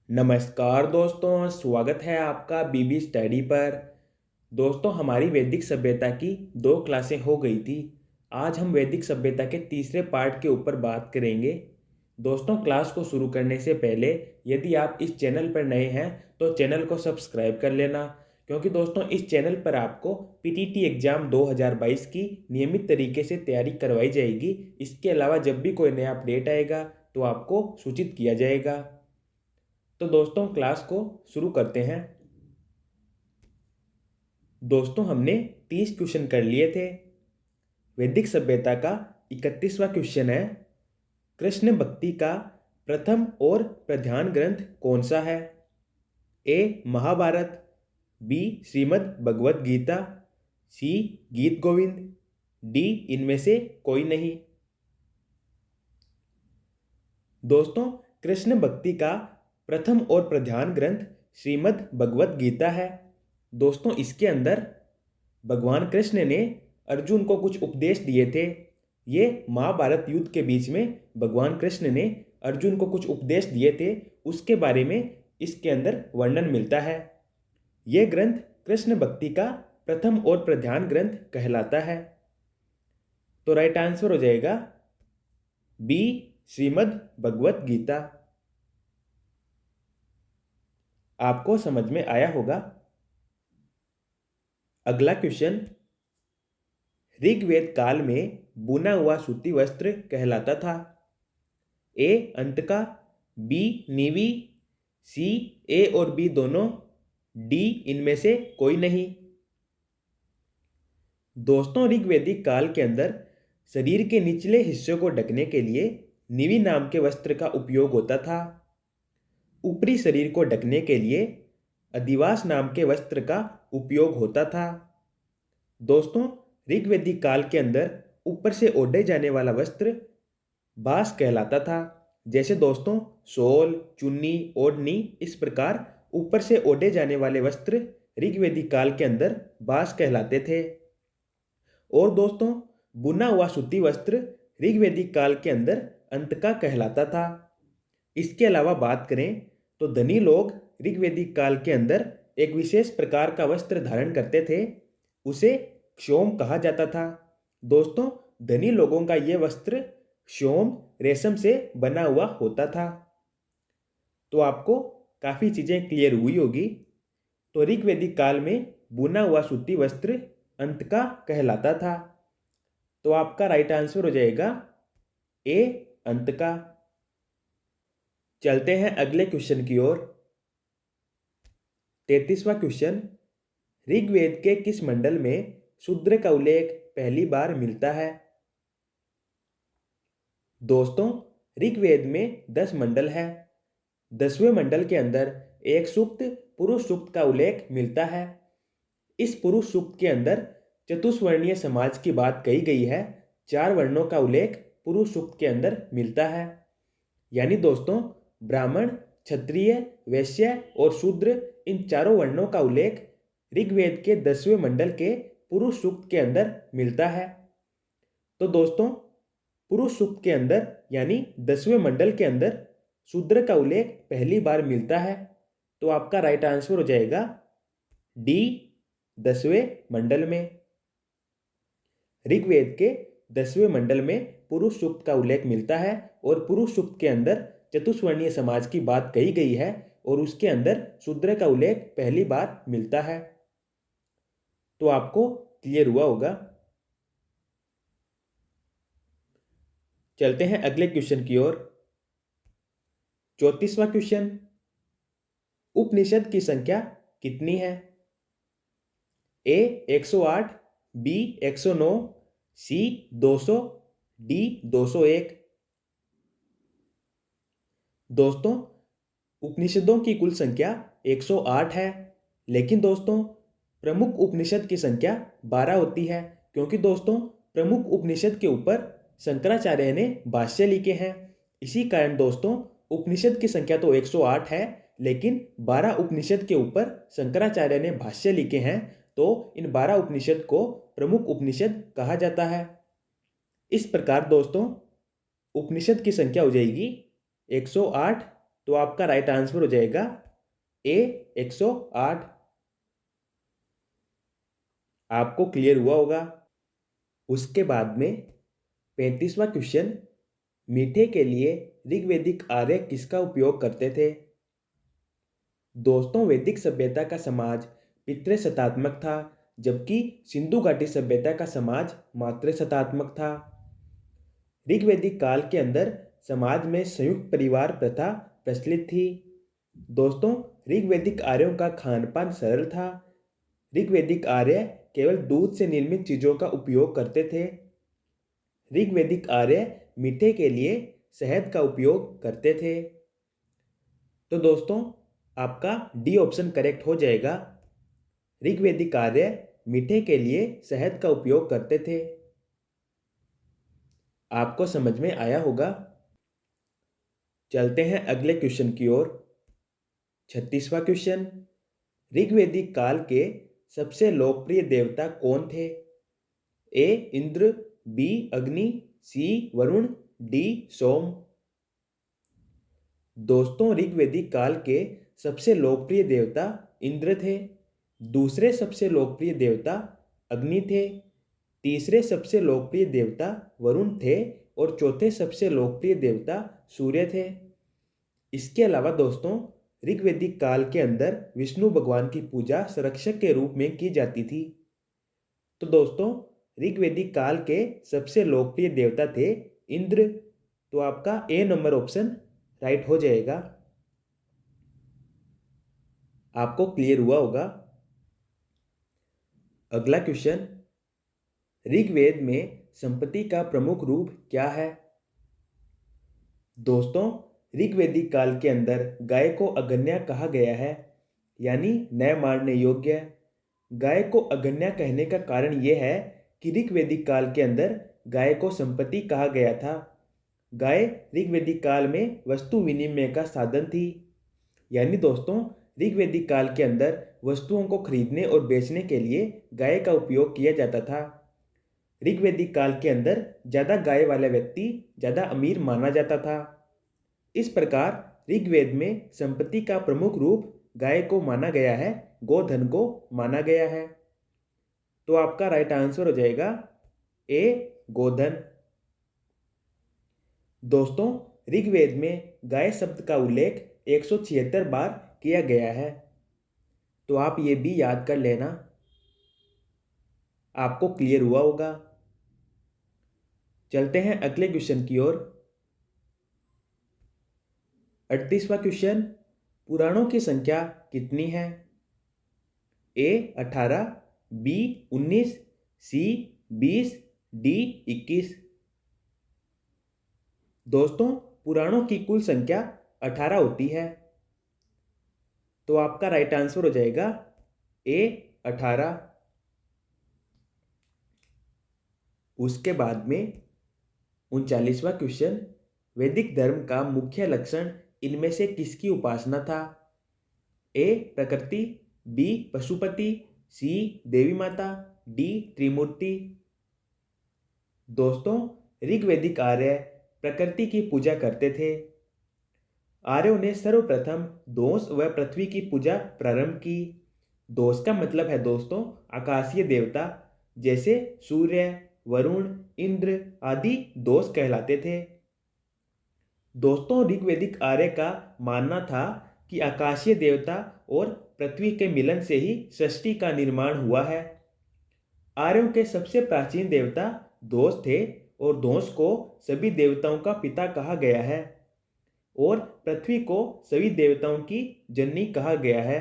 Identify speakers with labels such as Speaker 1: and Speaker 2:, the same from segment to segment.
Speaker 1: नमस्कार दोस्तों, स्वागत है आपका बीबी स्टडी पर। दोस्तों, हमारी वैदिक सभ्यता की 2 क्लासें हो गई थी। आज हम वैदिक सभ्यता के तीसरे पार्ट के ऊपर बात करेंगे। दोस्तों, क्लास को शुरू करने से पहले यदि आप इस चैनल पर नए हैं तो चैनल को सब्सक्राइब कर लेना, क्योंकि दोस्तों इस चैनल पर आपको पीटीटी एग्ज़ाम 2022 की नियमित तरीके से तैयारी करवाई जाएगी। इसके अलावा जब भी कोई नया अपडेट आएगा तो आपको सूचित किया जाएगा। तो दोस्तों, क्लास को शुरू करते हैं। दोस्तों, हमने 30 क्वेश्चन कर लिए थे। वैदिक सभ्यता का 31वां क्वेश्चन है, कृष्ण भक्ति का प्रथम और प्रधान ग्रंथ कौन सा है? ए महाभारत, बी श्रीमद् भगवत गीता, सी गीत गोविंद, डी इनमें से कोई नहीं। दोस्तों, कृष्ण भक्ति का प्रथम और प्रधान ग्रंथ श्रीमद् भगवत गीता है। दोस्तों, इसके अंदर भगवान कृष्ण ने अर्जुन को कुछ उपदेश दिए थे। ये महाभारत युद्ध के बीच में भगवान कृष्ण ने अर्जुन को कुछ उपदेश दिए थे, उसके बारे में इसके अंदर वर्णन मिलता है। ये ग्रंथ कृष्ण भक्ति का प्रथम और प्रधान ग्रंथ कहलाता है। तो राइट आंसर हो जाएगा बी श्रीमद् भगवत गीता। आपको समझ में आया होगा। अगला क्वेश्चन, ऋग्वेद काल में बुना हुआ सूती वस्त्र कहलाता था? ए अंत का, बी नीवी, सी ए और बी दोनों, डी इनमें से कोई नहीं। दोस्तों, ऋग्वैदिक काल के अंदर शरीर के निचले हिस्से को ढकने के लिए नीवी नाम के वस्त्र का उपयोग होता था। ऊपरी शरीर को ढकने के लिए अधिवास नाम के वस्त्र का उपयोग होता था। दोस्तों, ऋग्वैदिक काल के अंदर ऊपर से ओढ़े जाने वाला वस्त्र बास कहलाता था। जैसे दोस्तों शॉल, चुन्नी, ओढ़नी, इस प्रकार ऊपर से ओढ़े जाने वाले वस्त्र ऋग्वैदिक काल के अंदर बास कहलाते थे। और दोस्तों, बुना हुआ सूती वस्त्र ऋग्वैदिक काल के अंदर अंतका कहलाता था। इसके अलावा बात करें तो धनी लोग ऋग्वैदिक काल के अंदर एक विशेष प्रकार का वस्त्र धारण करते थे, उसे क्षोम कहा जाता था। दोस्तों, धनी लोगों का यह वस्त्र क्षोम रेशम से बना हुआ होता था। तो आपको काफ़ी चीज़ें क्लियर हुई होगी। तो ऋग्वैदिक काल में बुना हुआ सूती वस्त्र अंतका कहलाता था। तो आपका राइट आंसर हो जाएगा ए अंतका। चलते हैं अगले क्वेश्चन की ओर। 33वां क्वेश्चन, ऋग्वेद के किस मंडल में शूद्र का उल्लेख पहली बार मिलता है? दोस्तों, ऋग्वेद में 10 मंडल है। 10वें मंडल के अंदर एक सूक्त पुरुष सूक्त का उल्लेख मिलता है। इस पुरुष सूक्त के अंदर चतुष्वर्णीय समाज की बात कही गई है। 4 वर्णों का उल्लेख पुरुष सूक्त के अंदर मिलता है। यानी दोस्तों, ब्राह्मण, क्षत्रिय, वैश्य और शूद्र, इन चारों वर्णों का उल्लेख ऋग्वेद के 10वें मंडल के पुरुष सूक्त के अंदर मिलता है। तो दोस्तों, पुरुष सूक्त के अंदर यानी 10वें मंडल के अंदर शूद्र का उल्लेख पहली बार मिलता है। तो आपका राइट आंसर हो जाएगा डी 10वें मंडल में। ऋग्वेद के 10वें मंडल में पुरुष सूक्त का उल्लेख मिलता है और पुरुष सूक्त के अंदर चतुष्वर्णीय समाज की बात कही गई है और उसके अंदर शूद्र का उल्लेख पहली बार मिलता है। तो आपको क्लियर हुआ होगा। चलते हैं अगले क्वेश्चन की ओर। 34वां क्वेश्चन, उपनिषद की संख्या कितनी है? ए 108, बी 109, सी 200, डी 201। दोस्तों, उपनिषदों की कुल संख्या 108 है, लेकिन दोस्तों प्रमुख उपनिषद की संख्या 12 होती है, क्योंकि दोस्तों प्रमुख उपनिषद के ऊपर शंकराचार्य ने भाष्य लिखे हैं। इसी कारण दोस्तों उपनिषद की संख्या तो 108 है, लेकिन 12 उपनिषद के ऊपर शंकराचार्य ने भाष्य लिखे हैं, तो इन 12 उपनिषद को प्रमुख उपनिषद कहा जाता है। इस प्रकार दोस्तों उपनिषद की संख्या हो जाएगी 108 तो आपका राइट आंसर हो जाएगा ए 108। आपको क्लियर हुआ होगा। उसके बाद में 35वां क्वेश्चन, मीठे के लिए ऋग्वैदिक आर्य किसका उपयोग करते थे? दोस्तों, वैदिक सभ्यता का समाज पितृसत्तात्मक था, जबकि सिंधु घाटी सभ्यता का समाज मातृसत्तात्मक था। ऋग्वैदिक काल के अंदर समाज में संयुक्त परिवार प्रथा प्रचलित थी। दोस्तों, ऋग्वैदिक आर्यों का खान पान सरल था। ऋग्वैदिक आर्य केवल दूध से निर्मित चीजों का उपयोग करते थे। ऋग्वैदिक आर्य मीठे के लिए शहद का उपयोग करते थे। तो दोस्तों, आपका डी ऑप्शन करेक्ट हो जाएगा। ऋग्वैदिक आर्य मीठे के लिए शहद का उपयोग करते थे। आपको समझ में आया होगा। चलते हैं अगले क्वेश्चन की ओर। 36वां क्वेश्चन, ऋग्वैदिक काल के सबसे लोकप्रिय देवता कौन थे? ए इंद्र, बी अग्नि, सी वरुण, डी सोम। दोस्तों, ऋग्वैदिक काल के सबसे लोकप्रिय देवता इंद्र थे। दूसरे सबसे लोकप्रिय देवता अग्नि थे। तीसरे सबसे लोकप्रिय देवता वरुण थे और चौथे सबसे लोकप्रिय देवता सूर्य थे। इसके अलावा दोस्तों, ऋग्वैदिक काल के अंदर विष्णु भगवान की पूजा संरक्षक के रूप में की जाती थी। तो दोस्तों, ऋग्वैदिक काल के सबसे लोकप्रिय देवता थे इंद्र। तो आपका ए नंबर ऑप्शन राइट हो जाएगा। आपको क्लियर हुआ होगा। अगला क्वेश्चन, ऋग्वेद में संपत्ति का प्रमुख रूप क्या है? दोस्तों, ऋग्वैदिक काल के अंदर गाय को अगन्या कहा गया है, यानी न मारने योग्य। गाय को अगन्या कहने का कारण यह है कि ऋग्वैदिक काल के अंदर गाय को संपत्ति कहा गया था। गाय ऋग्वैदिक काल में वस्तु विनिमय का साधन थी। यानी दोस्तों, ऋग्वैदिक काल के अंदर वस्तुओं को खरीदने और बेचने के लिए गाय का उपयोग किया जाता था। ऋग्वैदिक काल के अंदर ज़्यादा गाय वाला व्यक्ति ज़्यादा अमीर माना जाता था। इस प्रकार ऋग्वेद में संपत्ति का प्रमुख रूप गाय को माना गया है, गोधन को माना गया है। तो आपका राइट आंसर हो जाएगा ए गोधन। दोस्तों, ऋग्वेद में गाय शब्द का उल्लेख 176 बार किया गया है। तो आप ये भी याद कर लेना। आपको क्लियर हुआ होगा। चलते हैं अगले क्वेश्चन की ओर। 38वां क्वेश्चन, पुराणों की संख्या कितनी है? ए 18, बी 19, सी 20, डी 21। दोस्तों, पुराणों की कुल संख्या 18 होती है। तो आपका राइट आंसर हो जाएगा ए 18। उसके बाद में 39वां क्वेश्चन, वैदिक धर्म का मुख्य लक्षण इनमें से किसकी उपासना था? ए प्रकृति, बी पशुपति, सी देवी माता, डी त्रिमूर्ति। दोस्तों, ऋग्वैदिक आर्य प्रकृति की पूजा करते थे। आर्यों ने सर्वप्रथम दोष व पृथ्वी की पूजा प्रारंभ की। दोष का मतलब है दोस्तों आकाशीय देवता, जैसे सूर्य, वरुण, इंद्र आदि दोष कहलाते थे। दोस्तों, ऋग्वैदिक आर्य का मानना था कि आकाशीय देवता और पृथ्वी के मिलन से ही सृष्टि का निर्माण हुआ है। आर्यों के सबसे प्राचीन देवता दोष थे और दोष को सभी देवताओं का पिता कहा गया है और पृथ्वी को सभी देवताओं की जननी कहा गया है।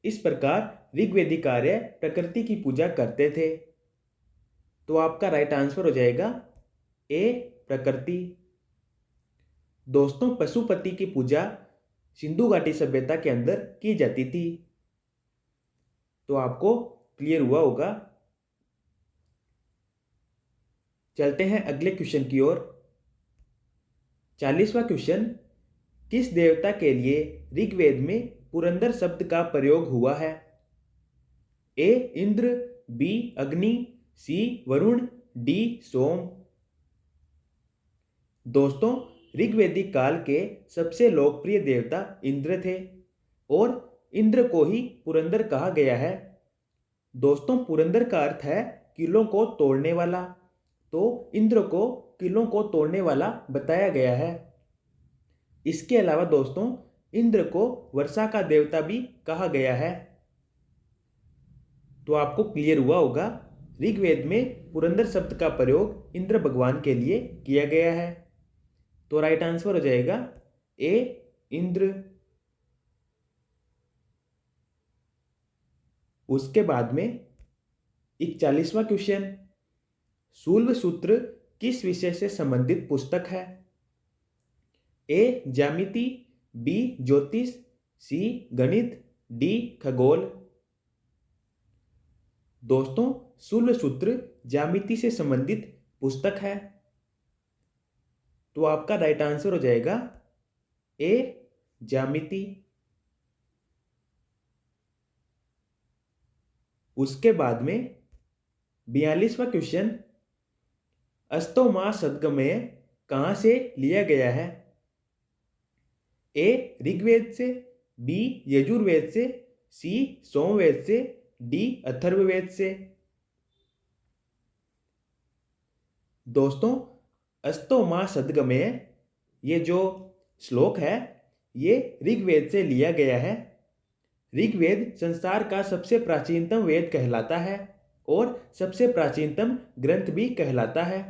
Speaker 1: इस प्रकार ऋग्वैदिक आर्य प्रकृति की पूजा करते थे। तो आपका राइट आंसर हो जाएगा ए प्रकृति। दोस्तों, पशुपति की पूजा सिंधु घाटी सभ्यता के अंदर की जाती थी। तो आपको क्लियर हुआ होगा। चलते हैं अगले क्वेश्चन की ओर। 40वां क्वेश्चन, किस देवता के लिए ऋग्वेद में पुरंदर शब्द का प्रयोग हुआ है? ए इंद्र, बी अग्नि, सी वरुण, डी सोम। दोस्तों, ऋग्वैदिक काल के सबसे लोकप्रिय देवता इंद्र थे और इंद्र को ही पुरंदर कहा गया है। दोस्तों, पुरंदर का अर्थ है किलों को तोड़ने वाला, तो इंद्र को किलों को तोड़ने वाला बताया गया है। इसके अलावा दोस्तों, इंद्र को वर्षा का देवता भी कहा गया है। तो आपको क्लियर हुआ होगा, ऋग्वेद में पुरंदर शब्द का प्रयोग इंद्र भगवान के लिए किया गया है। तो राइट आंसर हो जाएगा ए, इंद्र। उसके बाद में 41वां क्वेश्चन, शूल्व सूत्र किस विषय से संबंधित पुस्तक है? ए, ज्यामिति, बी, ज्योतिष, सी, गणित, डी, खगोल। दोस्तों, शूल्व सूत्र ज्यामिति से संबंधित पुस्तक है। तो आपका राइट आंसर हो जाएगा ए, ज्यामिति। उसके बाद में 42वां क्वेश्चन, अस्तो मा सद्गमय कहां से लिया गया है? ए, ऋग्वेद से, बी, यजुर्वेद से, सी, सोमवेद से, डी, अथर्ववेद से। दोस्तों, अस्तो मा सद्गमय ये जो श्लोक है ये ऋग्वेद से लिया गया है। ऋग्वेद संसार का सबसे प्राचीनतम वेद कहलाता है और सबसे प्राचीनतम ग्रंथ भी कहलाता है।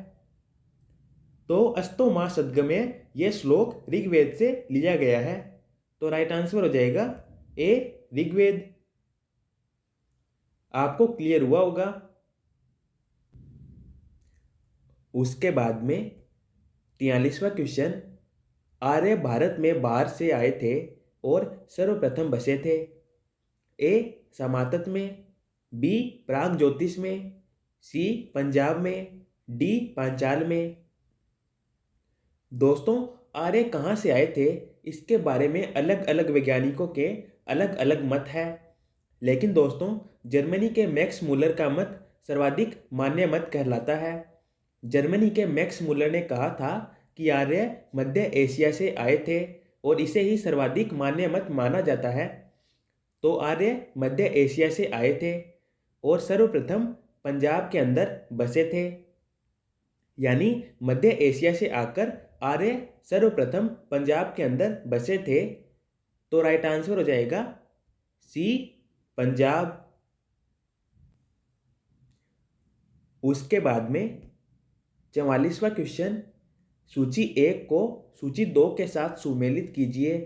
Speaker 1: तो अस्तो मा सद्गमय ये श्लोक ऋग्वेद से लिया गया है। तो राइट आंसर हो जाएगा ए, ऋग्वेद। आपको क्लियर हुआ होगा। उसके बाद में 43वां क्वेश्चन, आर्य भारत में बाहर से आए थे और सर्वप्रथम बसे थे। ए, समातत में, बी, प्राग ज्योतिष में, सी, पंजाब में, डी, पांचाल में। दोस्तों, आर्य कहाँ से आए थे इसके बारे में अलग अलग वैज्ञानिकों के अलग अलग मत है, लेकिन दोस्तों जर्मनी के मैक्स मूलर का मत सर्वाधिक मान्य मत कहलाता है। जर्मनी के मैक्स मूलर ने कहा था कि आर्य मध्य एशिया से आए थे और इसे ही सर्वाधिक मान्य मत माना जाता है। तो आर्य मध्य एशिया से आए थे और सर्वप्रथम पंजाब के अंदर बसे थे, यानी मध्य एशिया से आकर आर्य सर्वप्रथम पंजाब के अंदर बसे थे। तो राइट आंसर हो जाएगा सी, पंजाब। उसके बाद में 44वां क्वेश्चन, सूची 1 को सूची 2 के साथ सुमेलित कीजिए।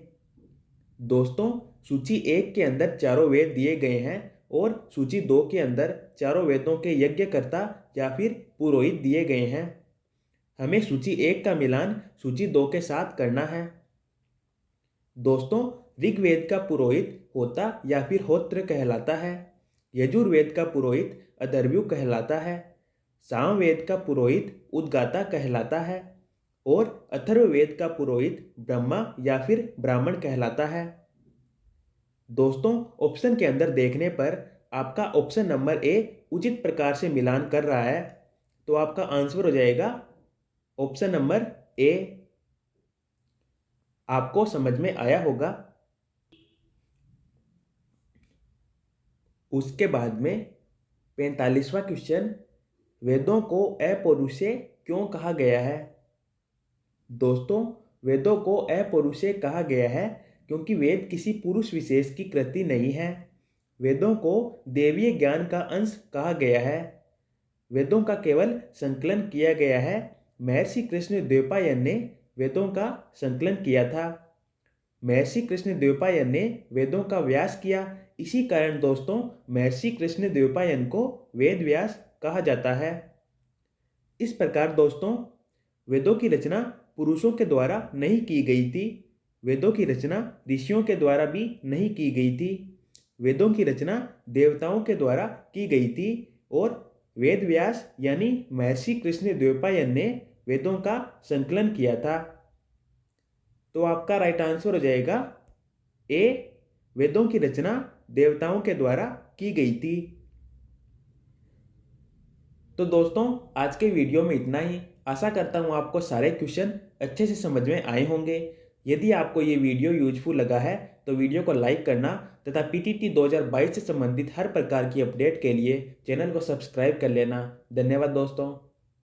Speaker 1: दोस्तों, सूची 1 के अंदर चारों वेद दिए गए हैं और सूची 2 के अंदर चारों वेदों के यज्ञकर्ता या फिर पुरोहित दिए गए हैं। हमें सूची 1 का मिलान सूची 2 के साथ करना है। दोस्तों, ऋग्वेद का पुरोहित होता या फिर होत्र कहलाता है। यजुर्वेद का पुरोहित अदर्व्यु कहलाता है। सामवेद का पुरोहित उद्गाता कहलाता है और अथर्ववेद का पुरोहित ब्रह्मा या फिर ब्राह्मण कहलाता है। दोस्तों, ऑप्शन के अंदर देखने पर आपका ऑप्शन नंबर ए उचित प्रकार से मिलान कर रहा है, तो आपका आंसर हो जाएगा ऑप्शन नंबर ए। आपको समझ में आया होगा। उसके बाद में 45वां क्वेश्चन, वेदों को अपौरुषेय क्यों कहा गया है? दोस्तों, वेदों को अपौरुषेय कहा गया है क्योंकि वेद किसी पुरुष विशेष की कृति नहीं है। वेदों को देवीय ज्ञान का अंश कहा गया है। वेदों का केवल संकलन किया गया है। महर्षि कृष्ण द्वैपायन ने वेदों का संकलन किया था। महर्षि कृष्ण द्वैपायन ने वेदों का व्यास किया। इसी कारण दोस्तों महर्षि कृष्ण द्वैपायन को वेद व्यास कहा जाता है। इस प्रकार दोस्तों वेदों की रचना पुरुषों के द्वारा नहीं की गई थी। वेदों की रचना ऋषियों के द्वारा भी नहीं की गई थी। वेदों की रचना देवताओं के द्वारा की गई थी और वेद व्यास यानी महर्षि कृष्ण द्वैपायन ने वेदों का संकलन किया था। तो आपका राइट आंसर हो जाएगा ए, वेदों की रचना देवताओं के द्वारा की गई थी। तो दोस्तों आज के वीडियो में इतना ही। आशा करता हूँ आपको सारे क्वेश्चन अच्छे से समझ में आए होंगे। यदि आपको ये वीडियो यूजफुल लगा है तो वीडियो को लाइक करना तथा पीटीटी 2022 से संबंधित हर प्रकार की अपडेट के लिए चैनल को सब्सक्राइब कर लेना। धन्यवाद दोस्तों।